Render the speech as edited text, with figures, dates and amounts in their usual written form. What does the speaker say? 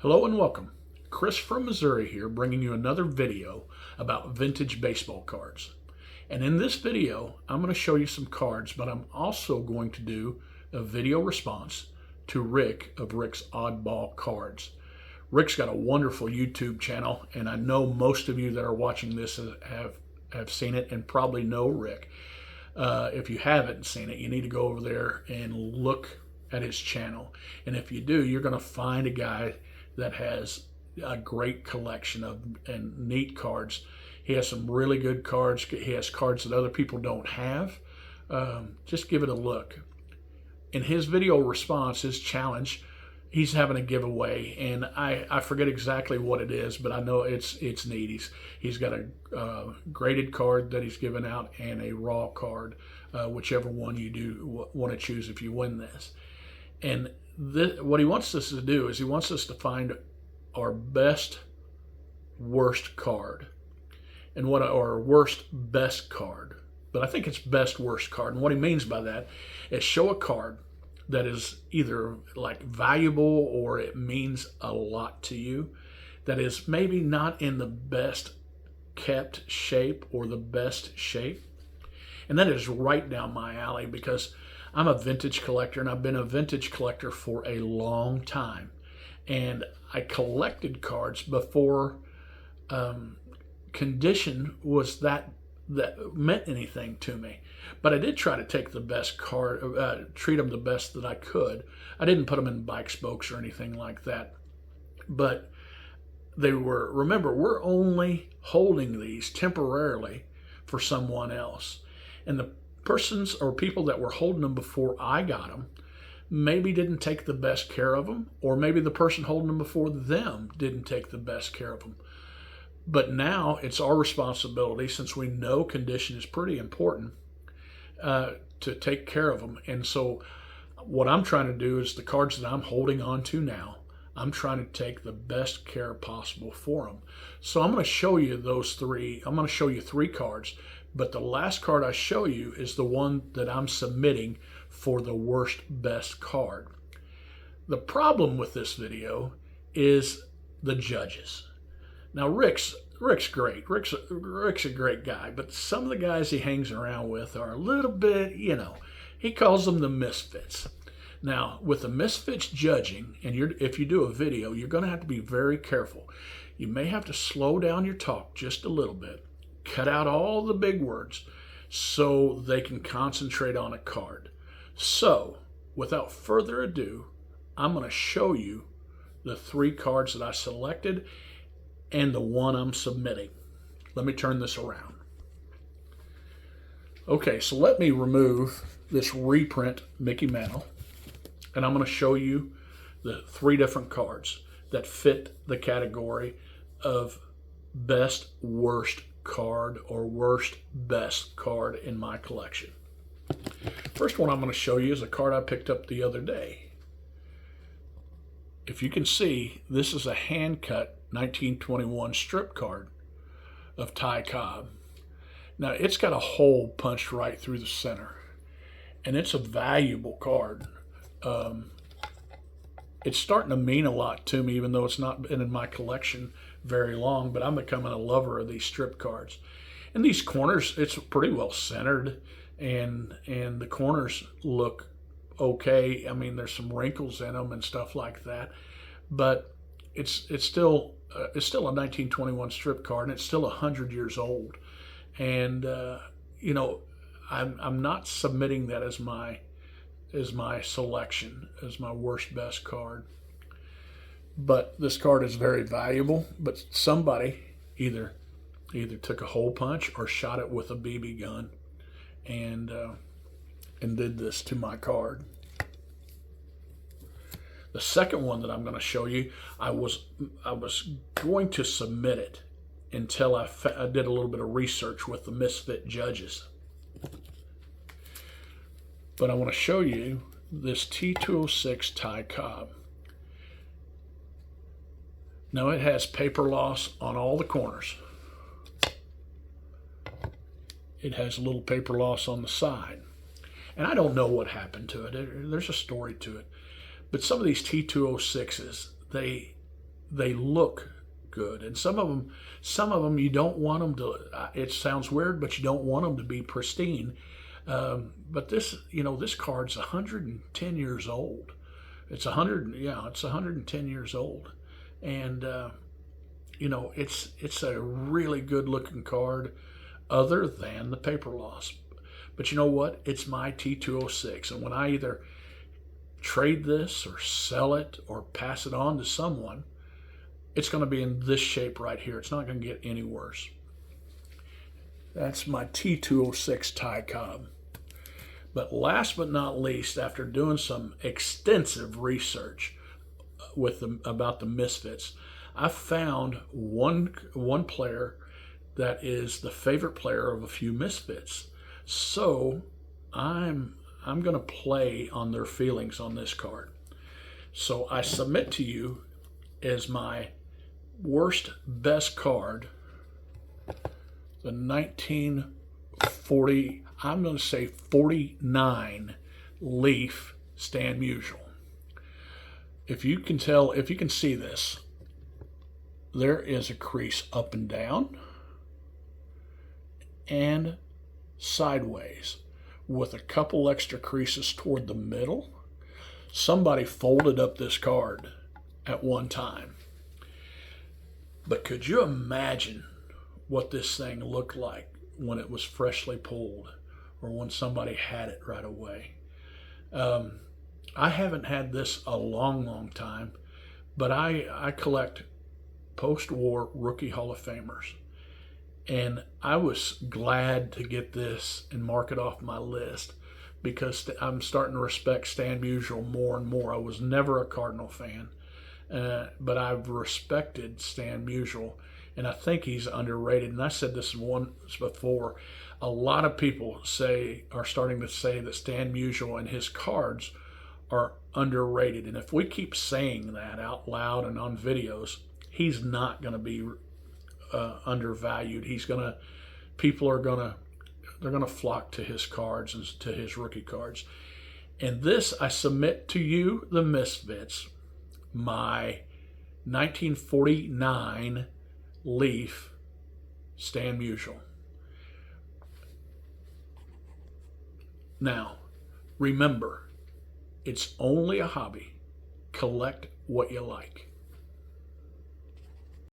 Hello and welcome. Chris from Missouri here, bringing you another video about vintage baseball cards. And in this video, I'm going to show you some cards, but I'm also going to do a video response to Rick of Rick's Oddball Cards. Rick's got a wonderful YouTube channel, and I know most of you that are watching this have seen it and probably know Rick. If you haven't seen it, you need to go over there and look at his channel. And if you do, you're going to find a guy that has a great collection of and neat cards. He has some really good cards. He has cards that other people don't have. Just give it a look. In his video response, his challenge, he's having a giveaway, and I forget exactly what it is, but I know it's neat. He's got a graded card that he's giving out and a raw card, whichever one you do want to choose if you win this. And what he wants us to do is he wants us to find our best worst card, and what our worst best card. But I think it's best worst card. And what he means by that is show a card that is either like valuable or it means a lot to you, that is maybe not in the best kept shape or the best shape. And that is right down my alley because I'm a vintage collector, and I've been a vintage collector for a long time. And I collected cards before condition was that meant anything to me. But I did try to take the best card, treat them the best that I could. I didn't put them in bike spokes or anything like that. But remember, we're only holding these temporarily for someone else. And the persons or people that were holding them before I got them maybe didn't take the best care of them, or maybe the person holding them before them didn't take the best care of them. But now it's our responsibility, since we know condition is pretty important, to take care of them. And so what I'm trying to do is the cards that I'm holding on to now, I'm trying to take the best care possible for them. So I'm going to show you those three. I'm going to show you three cards, but the last card I show you is the one that I'm submitting for the worst best card. The problem with this video is the judges. Now Rick's great. Rick's a great guy, but some of the guys he hangs around with are a little bit, he calls them the misfits. Now, with the misfits judging, and if you do a video, you're going to have to be very careful. You may have to slow down your talk just a little bit, cut out all the big words so they can concentrate on a card. So, without further ado, I'm going to show you the three cards that I selected and the one I'm submitting. Let me turn this around. Okay, so let me remove this reprint Mickey Mantle, and I'm going to show you the three different cards that fit the category of best worst card or worst best card in my collection. First one I'm going to show you is a card I picked up the other day. If you can see, this is a hand-cut 1921 strip card of Ty Cobb. Now, it's got a hole punched right through the center, and it's a valuable card. It's starting to mean a lot to me, even though it's not been in my collection very long, but I'm becoming a lover of these strip cards. And these corners, it's pretty well centered, and the corners look okay. I mean, there's some wrinkles in them and stuff like that, but it's still a 1921 strip card, and it's still 100 years old. And I'm not submitting that as my selection, as my worst best card. But this card is very valuable. But somebody either took a hole punch or shot it with a BB gun, and did this to my card. The second one that I'm going to show you, I was going to submit it until I did a little bit of research with the misfit judges. But I want to show you this T206 Ty Cobb. Now, it has paper loss on all the corners. It has a little paper loss on the side. And I don't know what happened to it. There's a story to it. But some of these T206s, they look good, and some of them you don't want them to. It sounds weird, but you don't want them to be pristine. But this card's 110 years old. It's 100, yeah, it's 110 years old, and it's a really good looking card, other than the paper loss. But you know what? It's my T206, and when I either trade this or sell it or pass it on to someone, it's going to be in this shape right here. It's not going to get any worse. That's my T206 Ty Cobb. But last but not least, after doing some extensive research about the Misfits, I found one player that is the favorite player of a few Misfits. So I'm going to play on their feelings on this card. So I submit to you as my worst best card, the 1940, I'm going to say 49 Leaf Stan Musial. If you can see this, there is a crease up and down and sideways with a couple extra creases toward the middle. Somebody folded up this card at one time. But could you imagine what this thing looked like when it was freshly pulled, or when somebody had it right away? I haven't had this a long time, but I collect post-war rookie Hall of Famers. And I was glad to get this and mark it off my list, because I'm starting to respect Stan Musial more and more. I was never a Cardinal fan, but I've respected Stan Musial, and I think he's underrated. And I said this once before, a lot of people are starting to say that Stan Musial and his cards are underrated. And if we keep saying that out loud and on videos, he's not going to be undervalued. People are gonna flock to his cards and to his rookie cards. And this, I submit to you, the Misfits, my 1949 Leaf Stan Musial. Now, remember, it's only a hobby. Collect what you like.